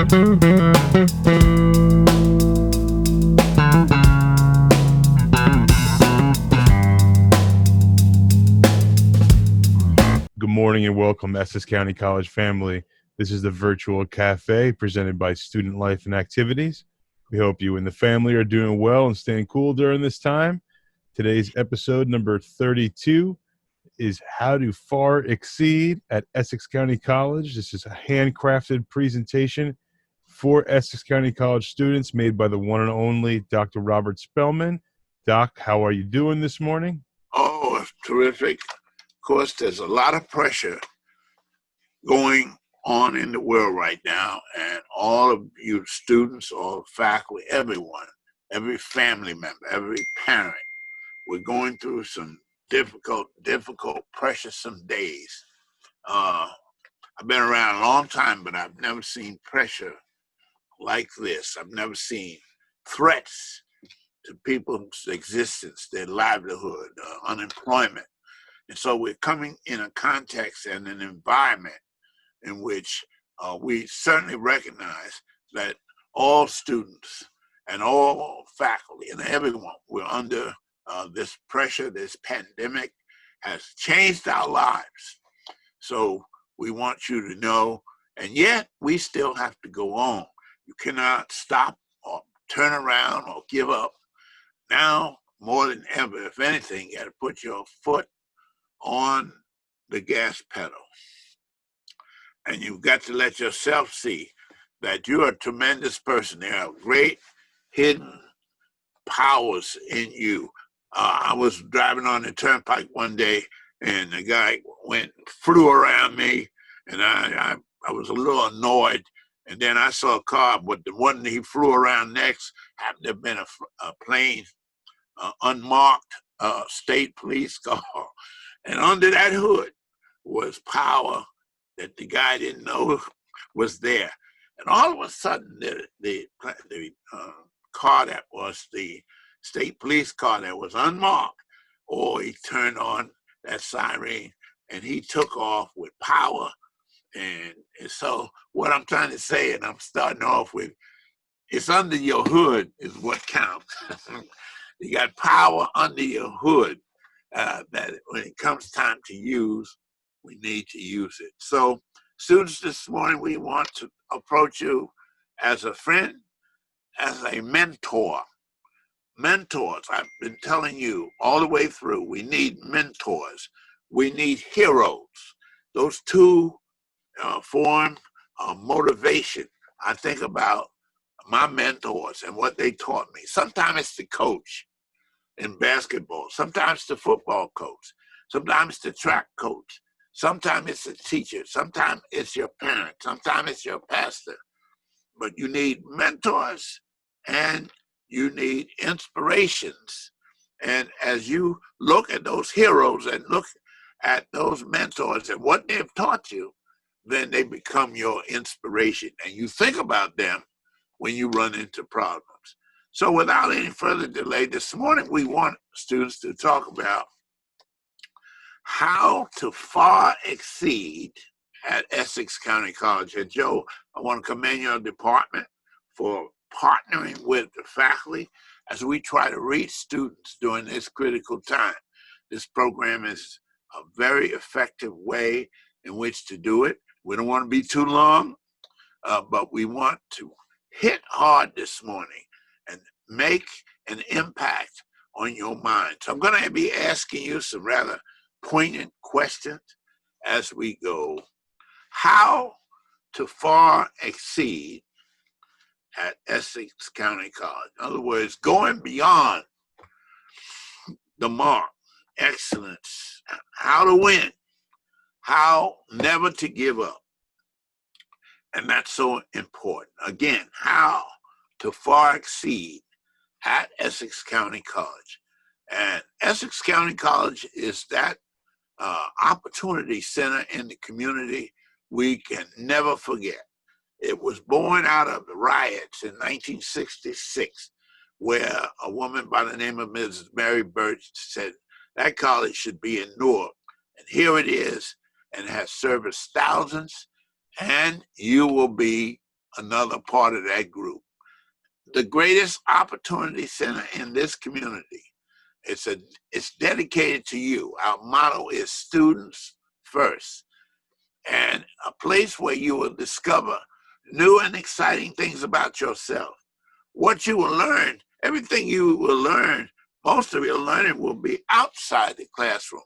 Good morning and welcome, Essex County College family. This is the Virtual Cafe presented by Student Life and Activities. We hope you and the family are doing well and staying cool during this time. Today's episode number 32 is How to Far Exceed at Essex County College. This is a handcrafted presentation for Essex County College students made by the one and only Dr. Robert Spellman. Doc, how are you doing this morning? Oh, terrific. Of course, there's a lot of pressure going on in the world right now, and all of you students, all faculty, everyone, every family member, every parent, we're going through some difficult, pressuresome days. I've been around a long time, but I've never seen pressure like this. I've never seen threats to people's existence, their livelihood, unemployment. And so we're coming in a context and an environment in which we certainly recognize that all students and all faculty and everyone, we're under this pressure. This pandemic has changed our lives. So we want you to know, and yet we still have to go on. You cannot stop or turn around or give up. Now, more than ever, if anything, you got to put your foot on the gas pedal. And you've got to let yourself see that you're a tremendous person. There are great hidden powers in you. I was driving on the turnpike one day, and the guy flew around me, and I was a little annoyed. And then I saw a car, but the one he flew around next happened to have been a plain, unmarked state police car. And under that hood was power that the guy didn't know was there. And all of a sudden, the car that was the state police car that was unmarked, he turned on that siren and he took off with power. And so what I'm trying to say, and I'm starting off with, it's under your hood is what counts. You got power under your hood. That when it comes time to use, we need to use it. So students, this morning, we want to approach you as a friend, as a mentor. Mentors, I've been telling you all the way through, we need mentors. We need heroes. Those two form motivation. I think about my mentors and what they taught me. Sometimes it's the coach in basketball, sometimes the football coach, sometimes the track coach, sometimes it's the teacher, sometimes it's your parent, sometimes it's your pastor. But you need mentors and you need inspirations. And as you look at those heroes and look at those mentors and what they've taught you, then they become your inspiration. And you think about them when you run into problems. So without any further delay, this morning we want students to talk about how to far exceed at Essex County College. And Joe, I want to commend your department for partnering with the faculty as we try to reach students during this critical time. This program is a very effective way in which to do it. We don't want to be too long, but we want to hit hard this morning and make an impact on your mind. So I'm going to be asking you some rather poignant questions as we go. How to far exceed at Essex County College? In other words, going beyond the mark, excellence, how to win, how never to give up. And that's so important. Again, how to far exceed at Essex County College. And Essex County College is that opportunity center in the community we can never forget. It was born out of the riots in 1966, where a woman by the name of Mrs. Mary Birch said that college should be in Newark. And here it is, and has serviced thousands, and you will be another part of that group. The greatest opportunity center in this community. It's dedicated to you. Our motto is students first, and a place where you will discover new and exciting things about yourself. What you will learn, everything you will learn, most of your learning will be outside the classroom,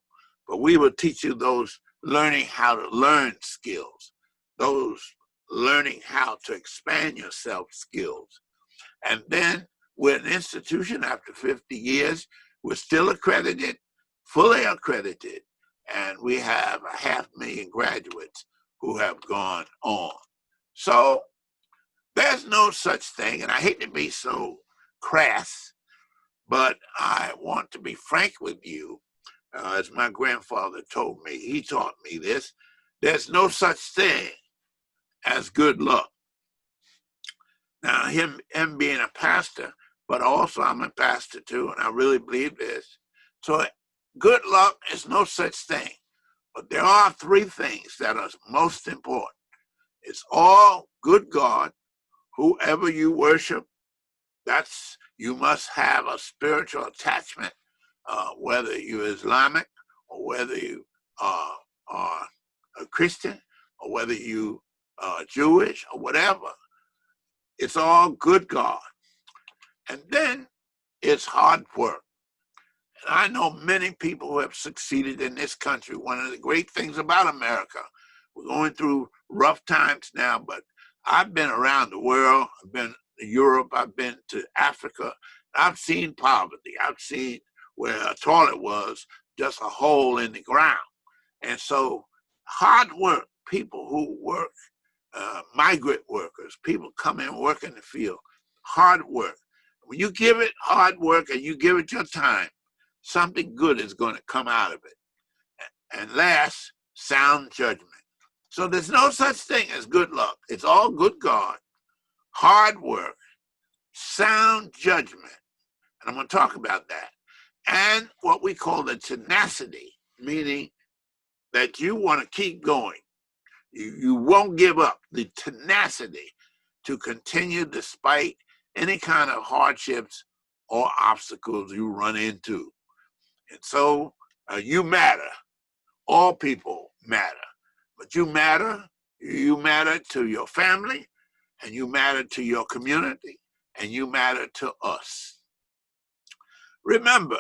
but we will teach you those learning how to learn skills, those learning how to expand yourself skills. And then we're an institution after 50 years, we're still accredited, fully accredited, and we have 500,000 graduates who have gone on. So there's no such thing, and I hate to be so crass, but I want to be frank with you. As my grandfather told me, he taught me this, there's no such thing as good luck. Now, him being a pastor, but also I'm a pastor too, and I really believe this. So good luck is no such thing, but there are three things that are most important. It's all good God, whoever you worship, you must have a spiritual attachment, whether you're Islamic or whether you are a Christian or whether you are Jewish or whatever. It's all good God. And then it's hard work. And I know many people who have succeeded in this country. One of the great things about America, we're going through rough times now, but I've been around the world. I've been to Europe. I've been to Africa. I've seen poverty. I've seen where a toilet was just a hole in the ground. And so hard work, people who work, migrant workers, people come in and work in the field, hard work. When you give it hard work and you give it your time, something good is going to come out of it. And last, sound judgment. So there's no such thing as good luck. It's all good God, hard work, sound judgment. And I'm going to talk about that. And what we call the tenacity, meaning that you want to keep going. You won't give up, the tenacity to continue despite any kind of hardships or obstacles you run into. And so you matter. All people matter. But you matter to your family, and you matter to your community, and you matter to us. Remember,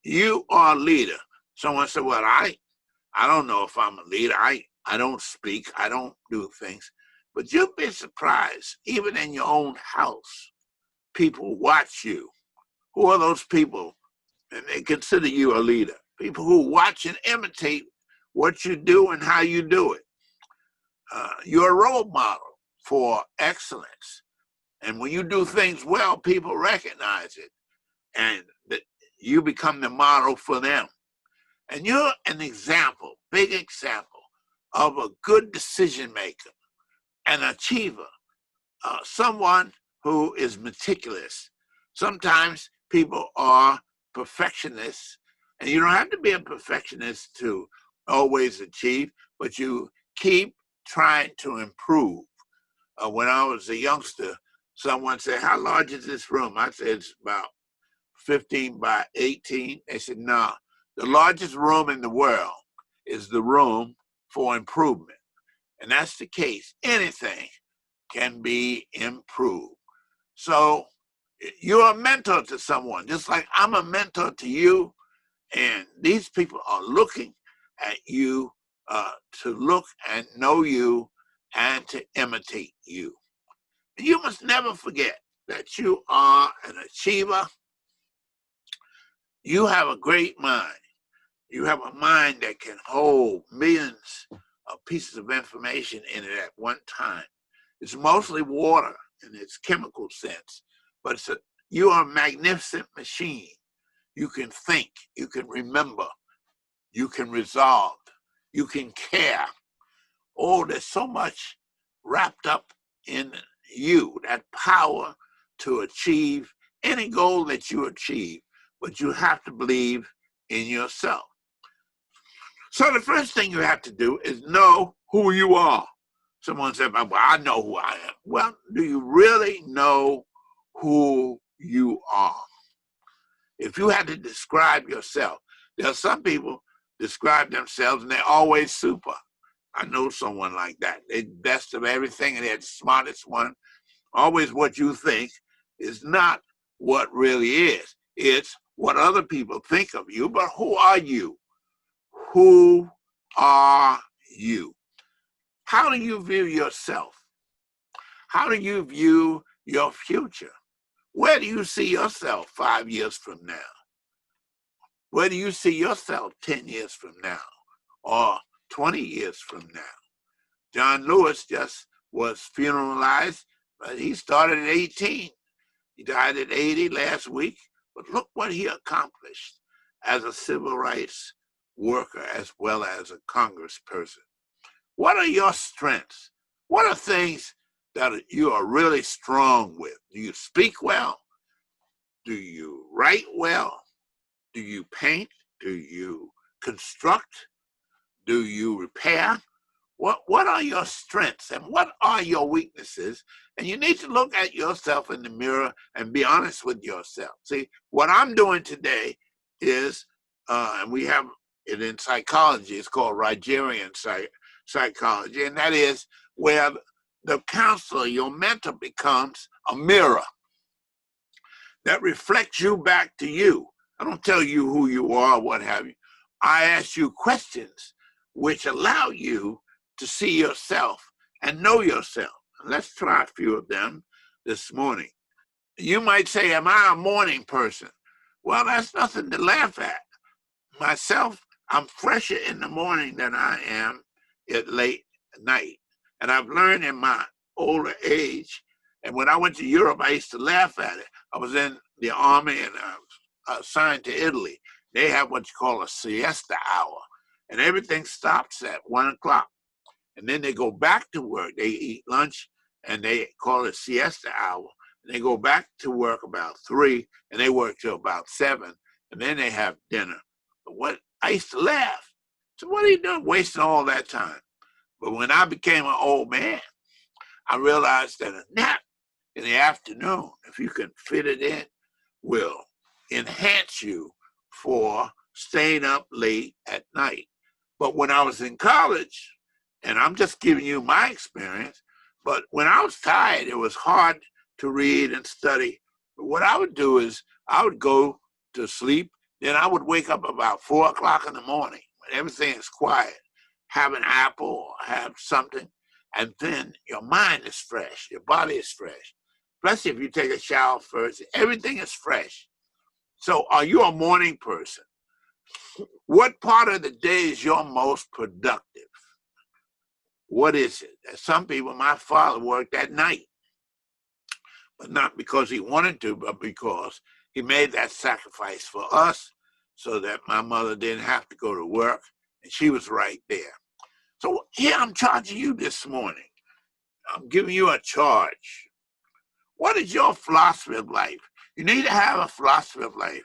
you are a leader. Someone said, well, I don't know if I'm a leader. I don't speak. I don't do things. But you'd be surprised, even in your own house, people watch you. Who are those people? And they consider you a leader. People who watch and imitate what you do and how you do it. You're a role model for excellence. And when you do things well, people recognize it. And you become the model for them. And you're an example, big example, of a good decision maker, an achiever, someone who is meticulous. Sometimes people are perfectionists, and you don't have to be a perfectionist to always achieve, but you keep trying to improve. When I was a youngster, someone said, how large is this room? I said, it's about 15 by 18. They said, no, the largest room in the world is the room for improvement. And that's the case. Anything can be improved. So you're a mentor to someone, just like I'm a mentor to you. And these people are looking at you to look and know you and to imitate you. You must never forget that you are an achiever. You have a great mind. You have a mind that can hold millions of pieces of information in it at one time. It's mostly water in its chemical sense, but you are a magnificent machine. You can think, you can remember, you can resolve, you can care. Oh, there's so much wrapped up in you, that power to achieve any goal that you achieve, but you have to believe in yourself. So the first thing you have to do is know who you are. Someone said, well, I know who I am. Well, do you really know who you are? If you had to describe yourself, there are some people describe themselves and they're always super. I know someone like that. They're best of everything and they're the smartest one. Always what you think is not what really is. It's what other people think of you, but who are you? Who are you? How do you view yourself? How do you view your future? Where do you see yourself 5 years from now? Where do you see yourself 10 years from now or 20 years from now? John Lewis just was funeralized, but he started at 18. He died at 80 last week, but look what he accomplished as a civil rights worker as well as a congressperson. What are your strengths? What are things that you are really strong with? Do you speak well? Do you write well? Do you paint? Do you construct? Do you repair? What are your strengths and what are your weaknesses? And you need to look at yourself in the mirror and be honest with yourself. See, what I'm doing today is, and we have it in psychology, it's called Rogerian psychology, and that is where the counselor, your mentor, becomes a mirror that reflects you back to you. I don't tell you who you are, what have you. I ask you questions which allow you to see yourself and know yourself. Let's try a few of them this morning. You might say, am I a morning person? Well, that's nothing to laugh at. Myself, I'm fresher in the morning than I am at late night. And I've learned in my older age, and when I went to Europe, I used to laugh at it. I was in the army and I was assigned to Italy. They have what you call a siesta hour, and everything stops at 1 o'clock. And then they go back to work. They eat lunch and they call it siesta hour. And they go back to work about 3 and they work till about 7. And then they have dinner. But what I used to laugh. So what are you doing wasting all that time? But when I became an old man, I realized that a nap in the afternoon, if you can fit it in, will enhance you for staying up late at night. But when I was in college, and I'm just giving you my experience, but when I was tired, it was hard to read and study. But what I would do is I would go to sleep, then I would wake up about 4 o'clock in the morning when everything is quiet, have an apple or have something, and then your mind is fresh, your body is fresh. Plus, if you take a shower first, everything is fresh. So are you a morning person? What part of the day is your most productive? What is it? Some people, my father worked at night, but not because he wanted to, but because he made that sacrifice for us so that my mother didn't have to go to work, and she was right there. So here I'm charging you this morning. I'm giving you a charge. What is your philosophy of life? You need to have a philosophy of life.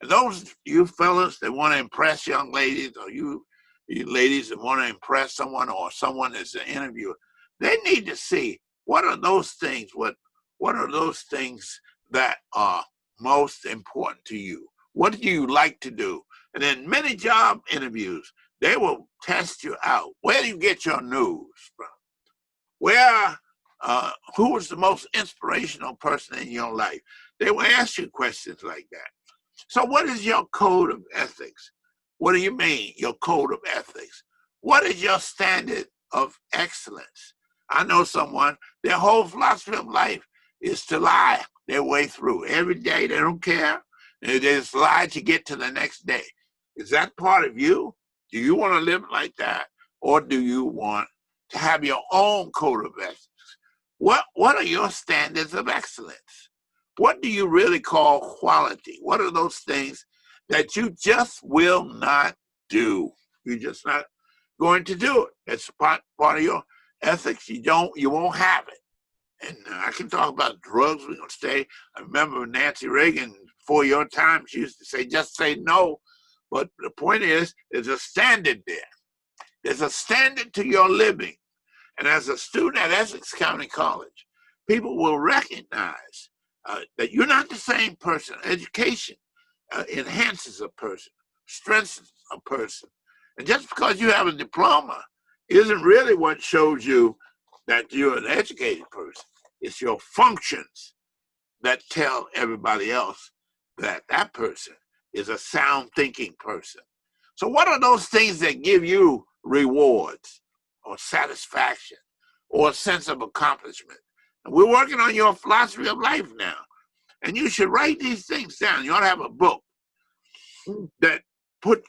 And those you fellas that want to impress young ladies, or you ladies that want to impress someone or someone that's an interviewer, they need to see what are those things, what are those things that are most important to you? What do you like to do? And in many job interviews, they will test you out. Where do you get your news from? Who was the most inspirational person in your life? They will ask you questions like that. So what is your code of ethics? What do you mean, your code of ethics? What is your standard of excellence? I know someone, their whole philosophy of life is to lie their way through. Every day, they don't care. They just lie to get to the next day. Is that part of you? Do you want to live like that? Or do you want to have your own code of ethics? What are your standards of excellence? What do you really call quality? What are those things that you just will not do? You're just not going to do it. It's part of your ethics. You won't have it. And I can talk about drugs. We're going to stay. I remember Nancy Reagan, before your time, she used to say, just say no. But the point is, there's a standard there. There's a standard to your living. And as a student at Essex County College, people will recognize that you're not the same person. Education enhances a person, strengthens a person. And just because you have a diploma isn't really what shows you that you're an educated person. It's your functions that tell everybody else that that person is a sound thinking person. So what are those things that give you rewards or satisfaction or a sense of accomplishment? And we're working on your philosophy of life now. And you should write these things down. You ought to have a book that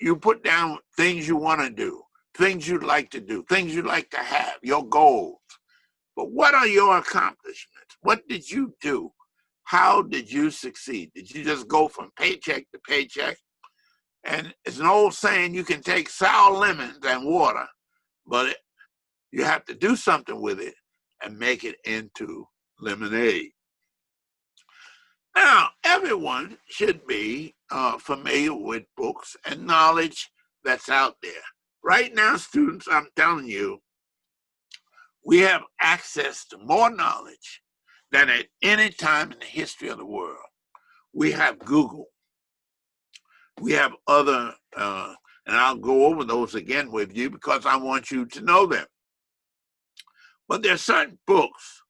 you put down things you want to do, things you'd like to do, things you'd like to have, your goals. But what are your accomplishments? What did you do? How did you succeed? Did you just go from paycheck to paycheck? And it's an old saying, you can take sour lemons and water, but you have to do something with it and make it into lemonade. Now, everyone should be familiar with books and knowledge that's out there. Right now, students, I'm telling you, we have access to more knowledge than at any time in the history of the world. We have Google. We have other, and I'll go over those again with you because I want you to know them. But there are certain books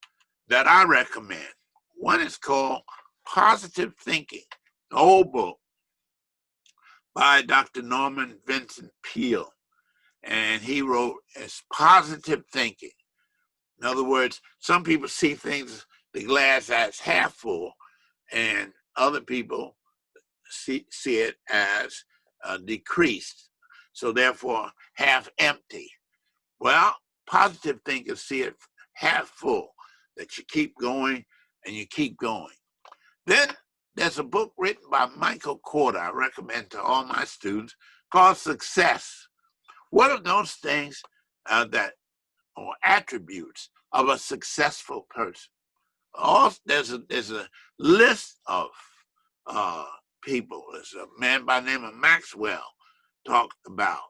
that I recommend. One is called Positive Thinking, an old book by Dr. Norman Vincent Peale. And he wrote as Positive Thinking. In other words, some people see things, the glass as half full, and other people see it as decreased, so therefore half empty. Well, positive thinkers see it half full, that you keep going and you keep going. Then there's a book written by Michael Corder I recommend to all my students called Success. What are those things or attributes of a successful person? There's a list of people. There's a man by the name of Maxwell talked about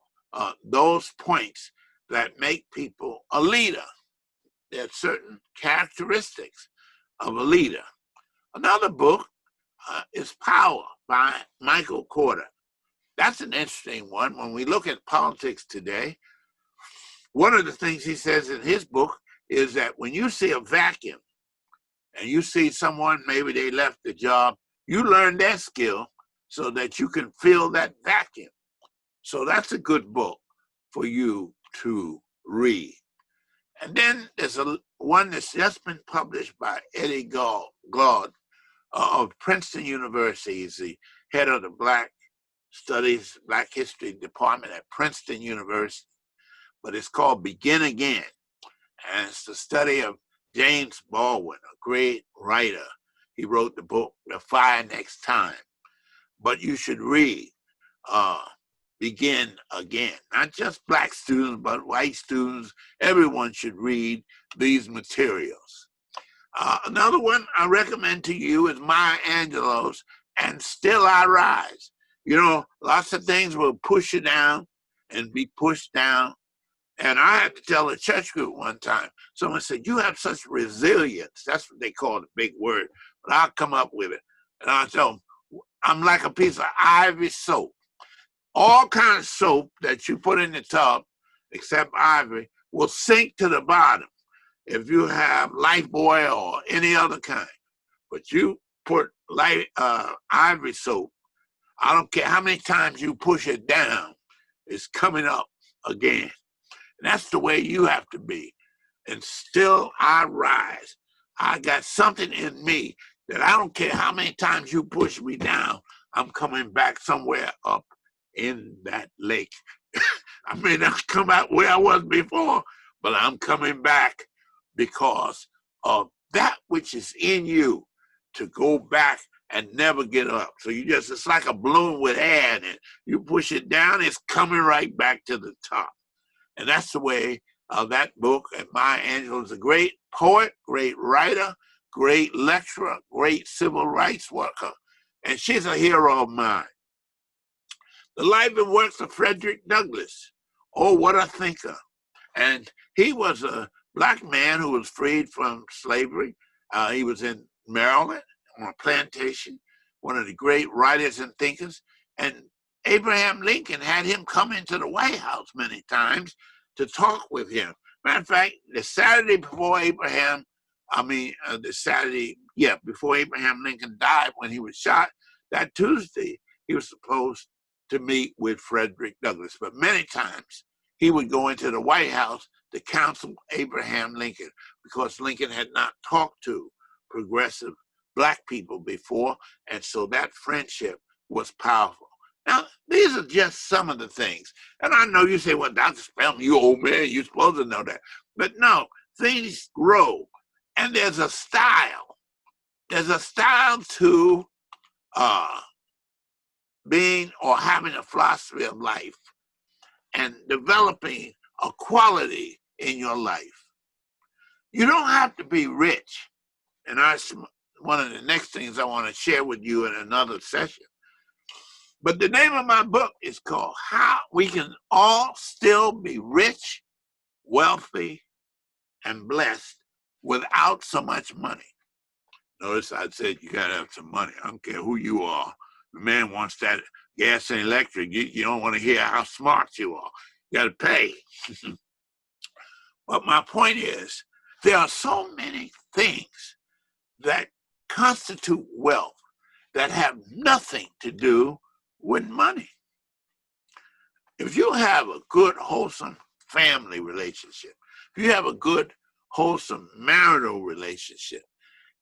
those points that make people a leader. There are certain characteristics of a leader. Another book is Power by Michael Corder. That's an interesting one. When we look at politics today, one of the things he says in his book is that when you see a vacuum and you see someone, maybe they left the job, you learn that skill so that you can fill that vacuum. So that's a good book for you to read. And then there's one that's just been published by Eddie Glaude of Princeton University. He's the head of the Black History Department at Princeton University. But it's called Begin Again. And it's the study of James Baldwin, a great writer. He wrote the book, The Fire Next Time. But you should read Begin Again. Not just Black students, but white students. Everyone should read these materials. Another one I recommend to you is Maya Angelou's And Still I Rise. You know, lots of things will push you down and be pushed down. And I had to tell a church group one time, someone said, you have such resilience. That's what they call the big word, but I'll come up with it. And I'll tell them, I'm like a piece of ivory soap. All kinds of soap that you put in the tub, except ivory, will sink to the bottom if you have Lifebuoy or any other kind. But you put ivory soap, I don't care how many times you push it down, it's coming up again. And that's the way you have to be. And still I rise. I got something in me that I don't care how many times you push me down, I'm coming back somewhere up in that lake. I may not come out where I was before, but I'm coming back because of that which is in you to go back and never get up. So it's like a balloon with air in it. You push it down, it's coming right back to the top. And that's the way that book. And Maya Angelou is a great poet, great writer, great lecturer, great civil rights worker. And she's a hero of mine. The Life and Works of Frederick Douglass. Oh, what a thinker. And he was a black man who was freed from slavery. He was in Maryland on a plantation, one of the great writers and thinkers. And Abraham Lincoln had him come into the White House many times to talk with him. Matter of fact, the Saturday before before Abraham Lincoln died when he was shot, that Tuesday, he was supposed to meet with Frederick Douglass. But many times he would go into the White House to counsel Abraham Lincoln because Lincoln had not talked to progressive black people before. And so that friendship was powerful. Now, these are just some of the things. And I know you say, well, Dr. Spellman, you old man, you're supposed to know that. But no, things grow. And there's a style. There's a style to being or having a philosophy of life and developing a quality in your life. You don't have to be rich. And that's one of the next things I want to share with you in another session. But the name of my book is called How We Can All Still Be Rich, Wealthy, and Blessed Without So Much Money. Notice I said you got to have some money. I don't care who you are. The man wants that gas and electric. You don't want to hear how smart you are. You got to pay. But my point is, there are so many things that constitute wealth that have nothing to do with money. If you have a good, wholesome family relationship, if you have a good, wholesome marital relationship,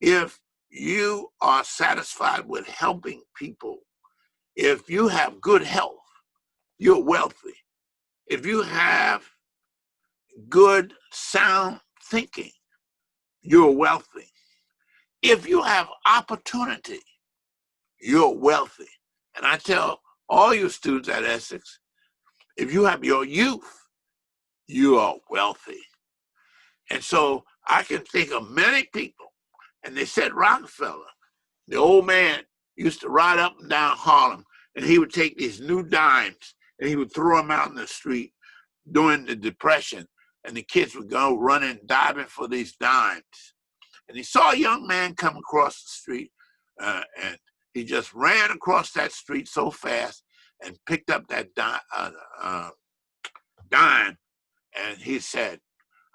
if you are satisfied with helping people, if you have good health, you're wealthy. If you have good, sound thinking, you're wealthy. If you have opportunity, you're wealthy. And I tell all you students at Essex, if you have your youth, you are wealthy. And so I can think of many people, and they said Rockefeller, the old man, used to ride up and down Harlem, and he would take these new dimes and he would throw them out in the street during the Depression, and the kids would go running, diving for these dimes. And he saw a young man come across the street, and he just ran across that street so fast and picked up that dime, and he said,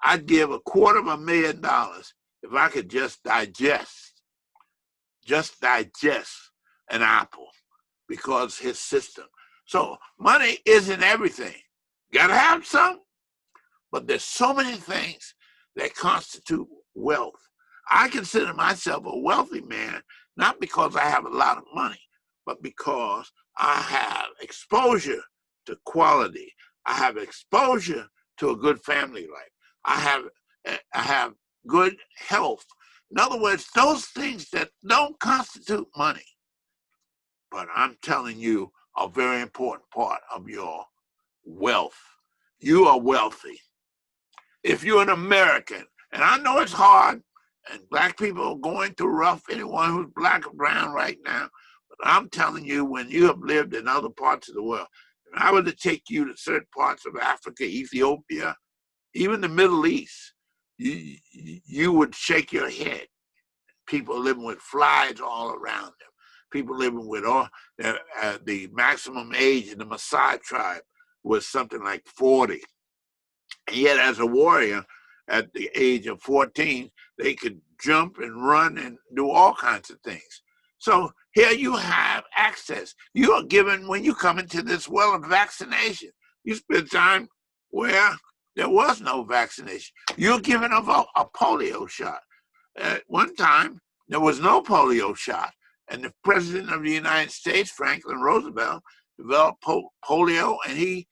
I'd give $250,000 if I could just digest an apple, because his system. So money isn't everything. Gotta have some, but there's so many things that constitute wealth. I consider myself a wealthy man, not because I have a lot of money, but because I have exposure to quality. I have exposure to a good family life. I have good health. In other words, those things that don't constitute money, but I'm telling you, a very important part of your wealth. You are wealthy. If you're an American, and I know it's hard, and black people are going through rough, anyone who's black or brown right now, but I'm telling you, when you have lived in other parts of the world, if I were to take you to certain parts of Africa, Ethiopia, even the Middle East, you would shake your head. People living with flies all around them. People living with all the maximum age in the Maasai tribe was something like 40. And yet as a warrior, at the age of 14, they could jump and run and do all kinds of things. So here you have access. You are given, when you come into this world, of vaccination. You spend time where there was no vaccination. You're given a polio shot. At one time, there was no polio shot. And the president of the United States, Franklin Roosevelt, developed polio, and he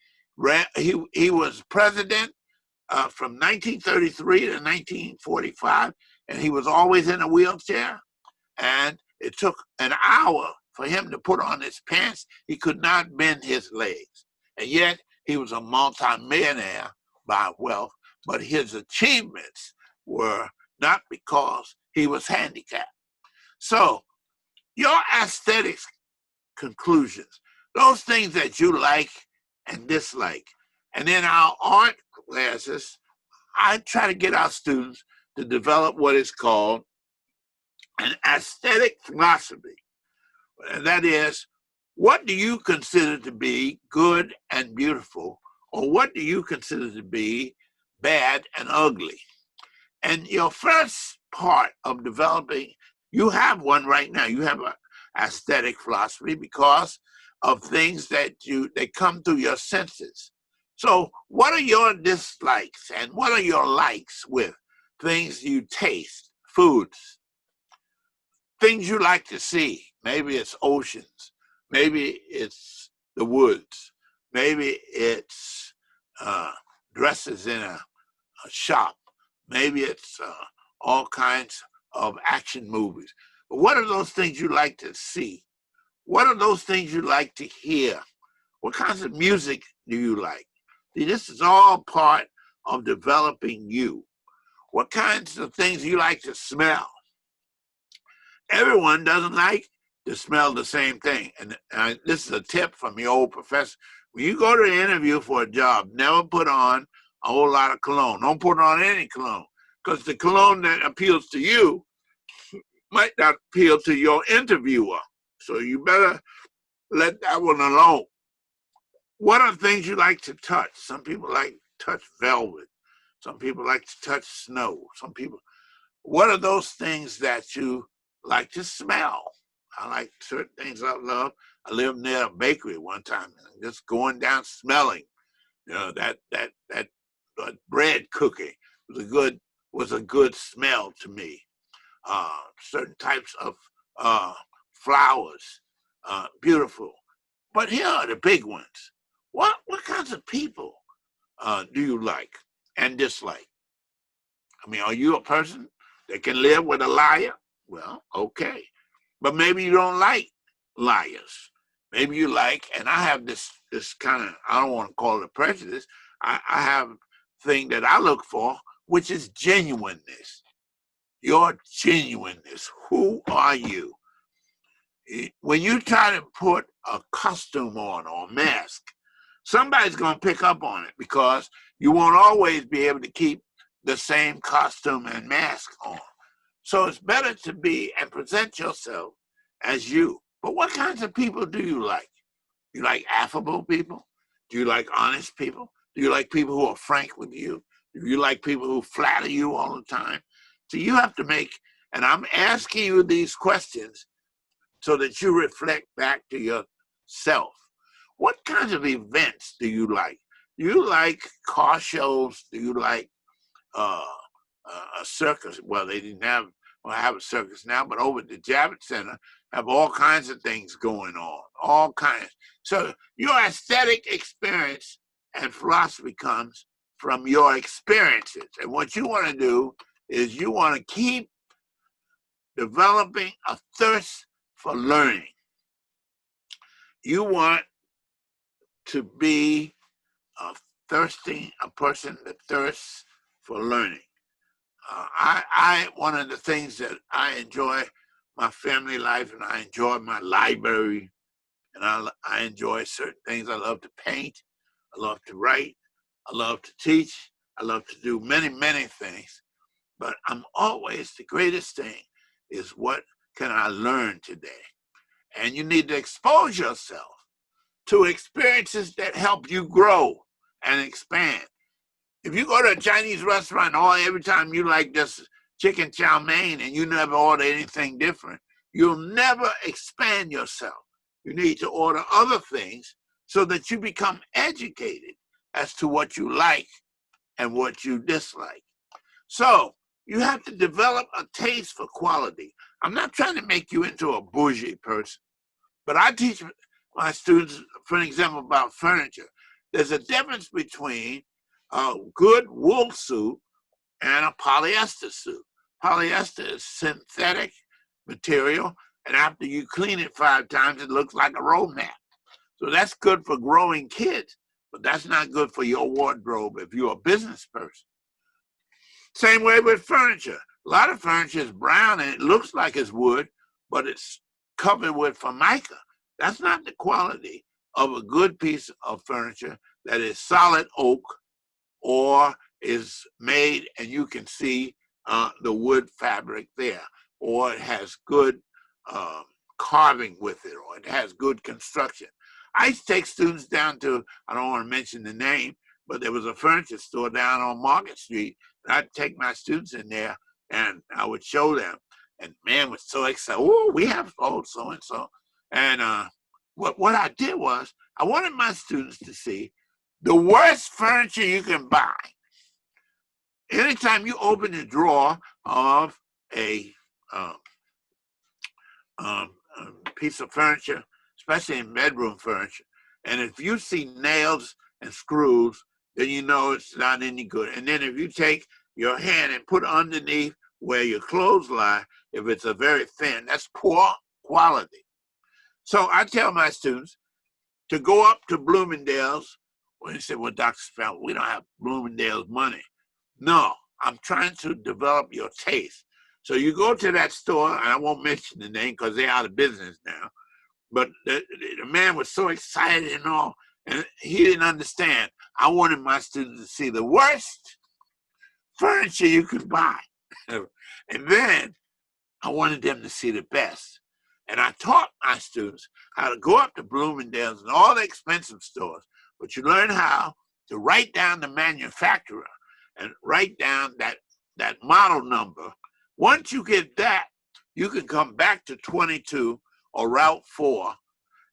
was president from 1933 to 1945, and he was always in a wheelchair. And it took an hour for him to put on his pants. He could not bend his legs. And yet he was a multimillionaire by wealth, but his achievements were not because he was handicapped. So your aesthetics conclusions, those things that you like and dislike, and then our art classes, I try to get our students to develop what is called an aesthetic philosophy. And that is, what do you consider to be good and beautiful, or what do you consider to be bad and ugly? And your first part of developing, you have one right now. You have an aesthetic philosophy because of things that come through your senses. So what are your dislikes and what are your likes with things you taste, foods, things you like to see? Maybe it's oceans, maybe it's the woods, maybe it's dresses in a shop, maybe it's all kinds of action movies. But what are those things you like to see? What are those things you like to hear? What kinds of music do you like? See, this is all part of developing you. What kinds of things you like to smell? Everyone doesn't like to smell the same thing. And this is a tip from your old professor. When you go to an interview for a job, never put on a whole lot of cologne. Don't put on any cologne, because the cologne that appeals to you might not appeal to your interviewer. So you better let that one alone. What are things you like to touch? Some people like to touch velvet. Some people like to touch snow. Some people, what are those things that you like to smell? I like certain things I love. I lived near a bakery one time, and just going down smelling, that bread cookie was a good smell to me. Certain types of flowers, beautiful. But here are the big ones. What kinds of people do you like and dislike? I mean, are you a person that can live with a liar? Well, okay. But maybe you don't like liars. Maybe you like, and I have this kind of, I don't want to call it a prejudice, I have a thing that I look for, which is genuineness. Your genuineness. Who are you? When you try to put a costume on or a mask, somebody's going to pick up on it, because you won't always be able to keep the same costume and mask on. So it's better to be and present yourself as you. But what kinds of people do you like? You like affable people? Do you like honest people? Do you like people who are frank with you? Do you like people who flatter you all the time? So you have to make, and I'm asking you these questions so that you reflect back to yourself. What kinds of events do you like? Do you like car shows? Do you like a circus? Well, they didn't have a circus now, but over at the Javits Center have all kinds of things going on, all kinds. So your aesthetic experience and philosophy comes from your experiences. And what you want to do is you want to keep developing a thirst for learning. You want to be a person that thirsts for learning. One of the things that I enjoy my family life, and I enjoy my library, and I enjoy certain things. I love to paint, I love to write, I love to teach, I love to do many, many things. But the greatest thing is, what can I learn today? And you need to expose yourself to experiences that help you grow and expand. If you go to a Chinese restaurant, every time you like this chicken chow mein and you never order anything different, you'll never expand yourself. You need to order other things so that you become educated as to what you like and what you dislike. So you have to develop a taste for quality. I'm not trying to make you into a bougie person, but I teach my students, for example, about furniture. There's a difference between a good wool suit and a polyester suit. Polyester is synthetic material, and after you clean it 5 times, it looks like a road map. So that's good for growing kids, but that's not good for your wardrobe if you're a business person. Same way with furniture. A lot of furniture is brown and it looks like it's wood, but it's covered with formica. That's not the quality of a good piece of furniture that is solid oak or is made and you can see the wood fabric there, or it has good carving with it, or it has good construction. I used to take students down to, I don't want to mention the name, but there was a furniture store down on Market Street, and I'd take my students in there and I would show them. And man was so excited. Oh, we have so and so. And what I did was I wanted my students to see the worst furniture you can buy. Anytime you open the drawer of a piece of furniture, especially in bedroom furniture, and if you see nails and screws, then you know it's not any good. And then if you take your hand and put underneath where your clothes lie, if it's a very thin, that's poor quality. So I tell my students to go up to Bloomingdale's. Well, they say, well, Dr. Spellman, we don't have Bloomingdale's money. No, I'm trying to develop your taste. So you go to that store, and I won't mention the name because they're out of business now, but the man was so excited and all, and he didn't understand. I wanted my students to see the worst furniture you could buy. And then I wanted them to see the best. And I taught my students how to go up to Bloomingdale's and all the expensive stores, but you learn how to write down the manufacturer and write down that model number. Once you get that, you can come back to 22 or Route 4,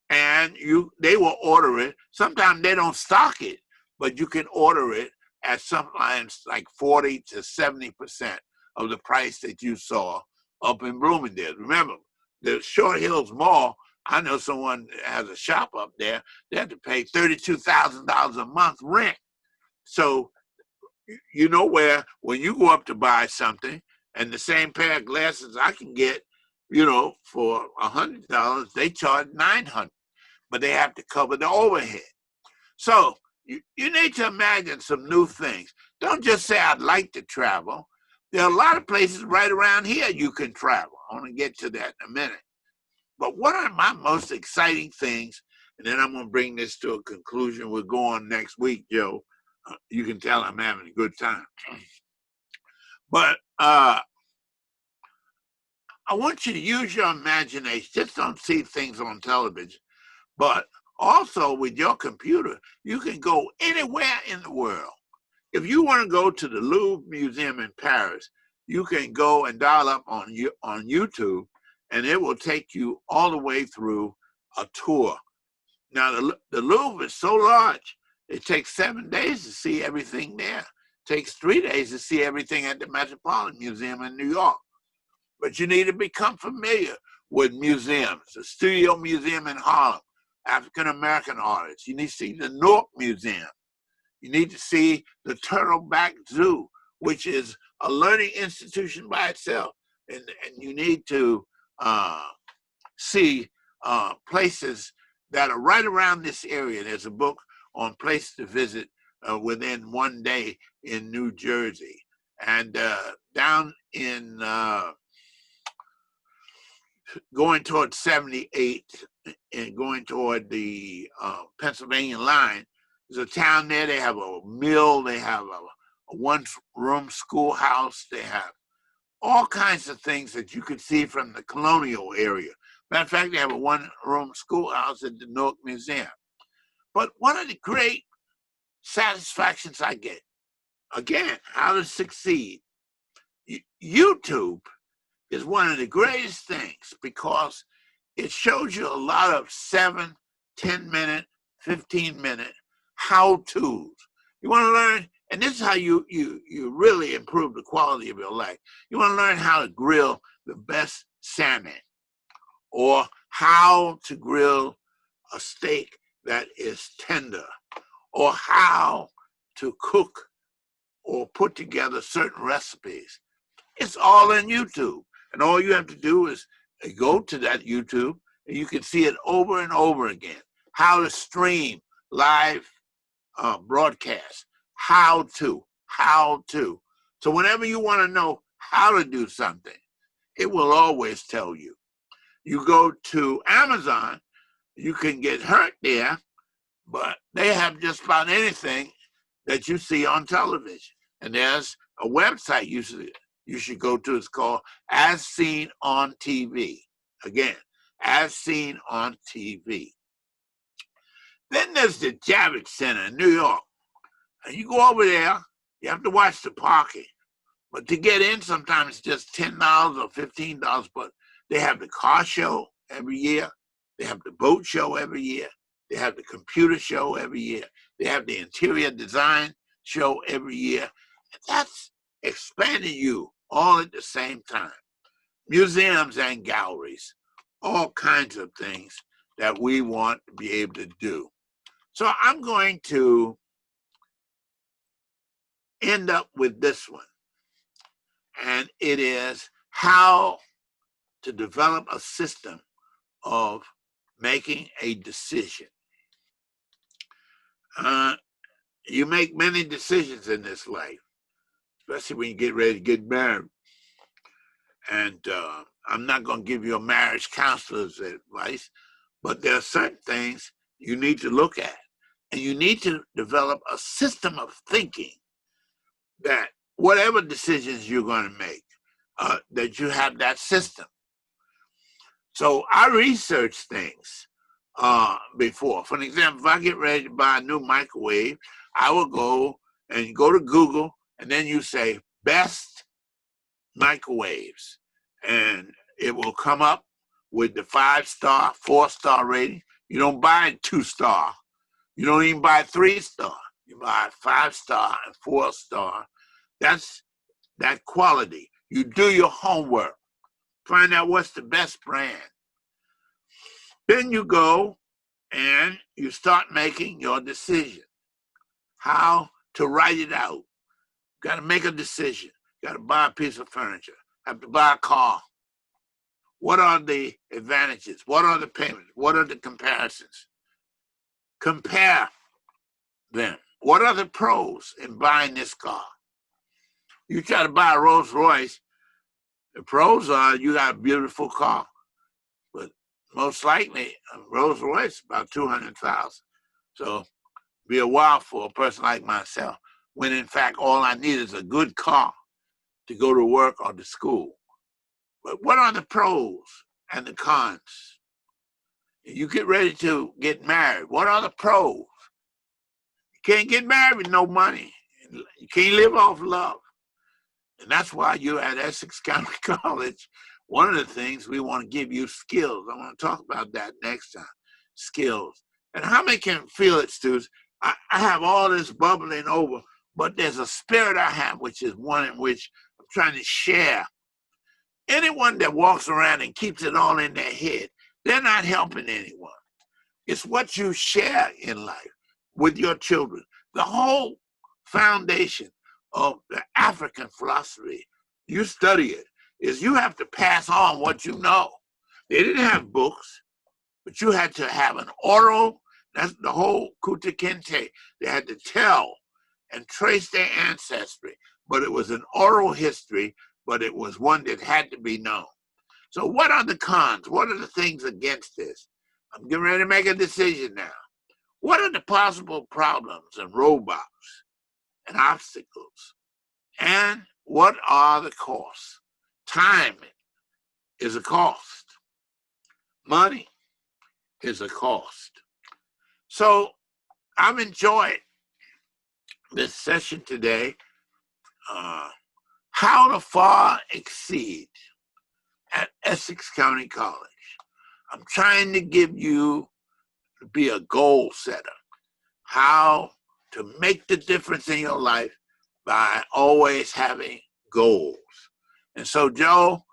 and they will order it. Sometimes they don't stock it, but you can order it at sometimes like 40 to 70% of the price that you saw up in Bloomingdale. Remember, the Short Hills Mall, I know someone that has a shop up there, they have to pay $32,000 a month rent. So you know where when you go up to buy something, and the same pair of glasses I can get, for $100, they charge $900, but they have to cover the overhead. So you need to imagine some new things. Don't just say, I'd like to travel. There are a lot of places right around here you can travel. I want to get to that in a minute. But one of my most exciting things, and then I'm going to bring this to a conclusion. We'll go on next week, Joe. You can tell I'm having a good time. But I want you to use your imagination. Just don't see things on television. But also with your computer, you can go anywhere in the world. If you want to go to the Louvre Museum in Paris, you can go and dial up on YouTube, and it will take you all the way through a tour. Now, the Louvre is so large, it takes 7 days to see everything there. It takes 3 days to see everything at the Metropolitan Museum in New York. But you need to become familiar with museums. The Studio Museum in Harlem, African-American artists. You need to see the Newark Museum. You need to see the Turtleback Zoo, which is a learning institution by itself. And you need to see places that are right around this area. There's a book on places to visit within 1 day in New Jersey. And down in going toward 78 and going toward the Pennsylvania line, there's a town there. They have a mill. They have a one-room schoolhouse. They have all kinds of things that you could see from the colonial area. Matter of fact, they have a one-room schoolhouse at the Newark Museum. But one of the great satisfactions I get, again, how to succeed. YouTube is one of the greatest things because it shows you a lot of 7, 10-minute, 15-minute how-tos. You want to learn, and this is how you really improve the quality of your life. You want to learn how to grill the best salmon, or how to grill a steak that is tender, or how to cook or put together certain recipes. It's all in YouTube. And all you have to do is go to that YouTube, and you can see it over and over again. How to stream live broadcasts. How to. So whenever you want to know how to do something, it will always tell you. You go to Amazon, you can get hurt there, but they have just about anything that you see on television. And there's a website you should go to. It's called As Seen on TV. Again, As Seen on TV. Then there's the Javits Center in New York. And you go over there, you have to watch the parking. But to get in, sometimes it's just $10 or $15. But they have the car show every year. They have the boat show every year. They have the computer show every year. They have the interior design show every year. And that's expanding you all at the same time. Museums and galleries, all kinds of things that we want to be able to do. So I'm going to end up with this one. And it is how to develop a system of making a decision. You make many decisions in this life, especially when you get ready to get married. And I'm not going to give you a marriage counselor's advice, but there are certain things you need to look at. And you need to develop a system of thinking that whatever decisions you're going to make, that you have that system. So I research things before. For example, if I get ready to buy a new microwave, I will go to Google, and then you say best microwaves, and it will come up with the 5-star, 4-star rating. You don't buy 2-star. You don't even buy 3-star. You buy 5-star and 4-star. That's that quality. You do your homework. Find out what's the best brand. Then you go and you start making your decision. How to write it out. You got to make a decision. You got to buy a piece of furniture. Have to buy a car. What are the advantages? What are the payments? What are the comparisons? Compare them. What are the pros in buying this car? You try to buy a Rolls Royce, the pros are you got a beautiful car, but most likely a Rolls Royce is about $200,000. So be a while for a person like myself, when in fact all I need is a good car to go to work or to school. But what are the pros and the cons? You get ready to get married. What are the pros? You can't get married with no money. You can't live off love. And that's why you're at Essex County College. One of the things we want to give you skills. I want to talk about that next time. Skills. And how many can feel it, students? I have all this bubbling over, but there's a spirit I have, which is one in which I'm trying to share. Anyone that walks around and keeps it all in their head, they're not helping anyone. It's what you share in life with your children. The whole foundation of the African philosophy, you study it, is you have to pass on what you know. They didn't have books, but you had to have an oral, that's the whole Kuta Kinte. They had to tell and trace their ancestry, but it was an oral history, but it was one that had to be known. So what are the cons? What are the things against this? I'm getting ready to make a decision now. What are the possible problems and roadblocks and obstacles? And what are the costs? Time is a cost. Money is a cost. So I've enjoyed this session today. How to far exceed at Essex County College. I'm trying to give you to be a goal setter. How to make the difference in your life by always having goals. And so, Joe,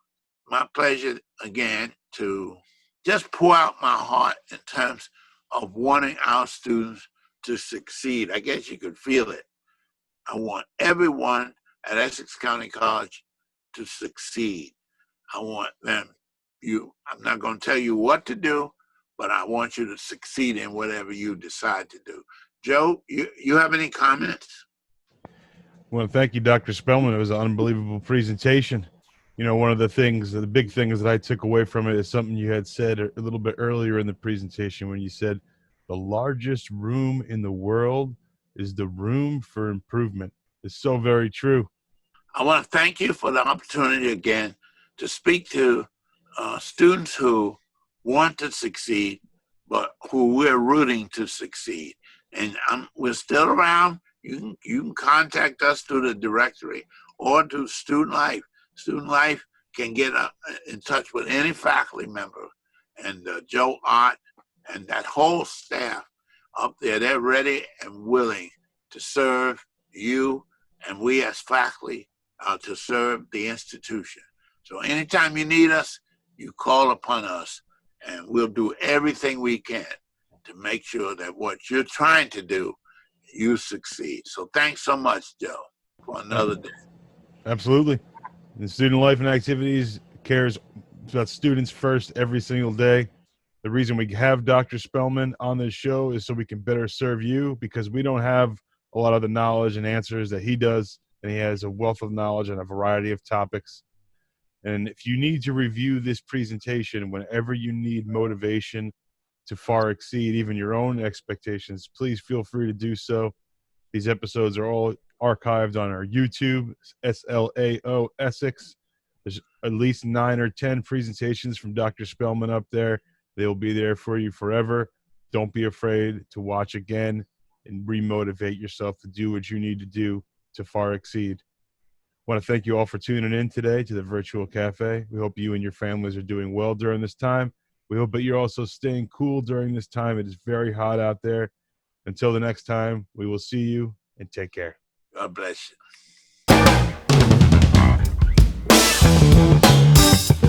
my pleasure again to just pour out my heart in terms of wanting our students to succeed. I guess you could feel it. I want everyone at Essex County College to succeed. I want them, I'm not going to tell you what to do, but I want you to succeed in whatever you decide to do. Joe, you have any comments? Well, thank you, Dr. Spellman. It was an unbelievable presentation. You know, one of the big things that I took away from it is something you had said a little bit earlier in the presentation when you said the largest room in the world is the room for improvement. is so very true. I want to thank you for the opportunity again to speak to students who want to succeed, but who we're rooting to succeed. And we're still around. You can contact us through the directory or through Student Life. Student Life can get in touch with any faculty member. And Joe Ott and that whole staff up there, they're ready and willing to serve you and we as faculty to serve the institution. So anytime you need us, you call upon us, and we'll do everything we can to make sure that what you're trying to do, you succeed. So thanks so much, Joe, for another day. Absolutely. And Student Life and Activities cares about students first every single day. The reason we have Dr. Spellman on this show is so we can better serve you, because we don't have a lot of the knowledge and answers that he does, and he has a wealth of knowledge on a variety of topics. And if you need to review this presentation whenever you need motivation to far exceed even your own expectations, please feel free to do so. These episodes are all archived on our YouTube, SLAO Essex. There's at least 9 or 10 presentations from Dr. Spellman up there. They will be there for you forever. Don't be afraid to watch again and remotivate yourself to do what you need to do to far exceed. I want to thank you all for tuning in today to the Virtual Cafe. We hope you and your families are doing well during this time. We hope that you're also staying cool during this time. It is very hot out there. Until the next time, we will see you, and take care. God bless you.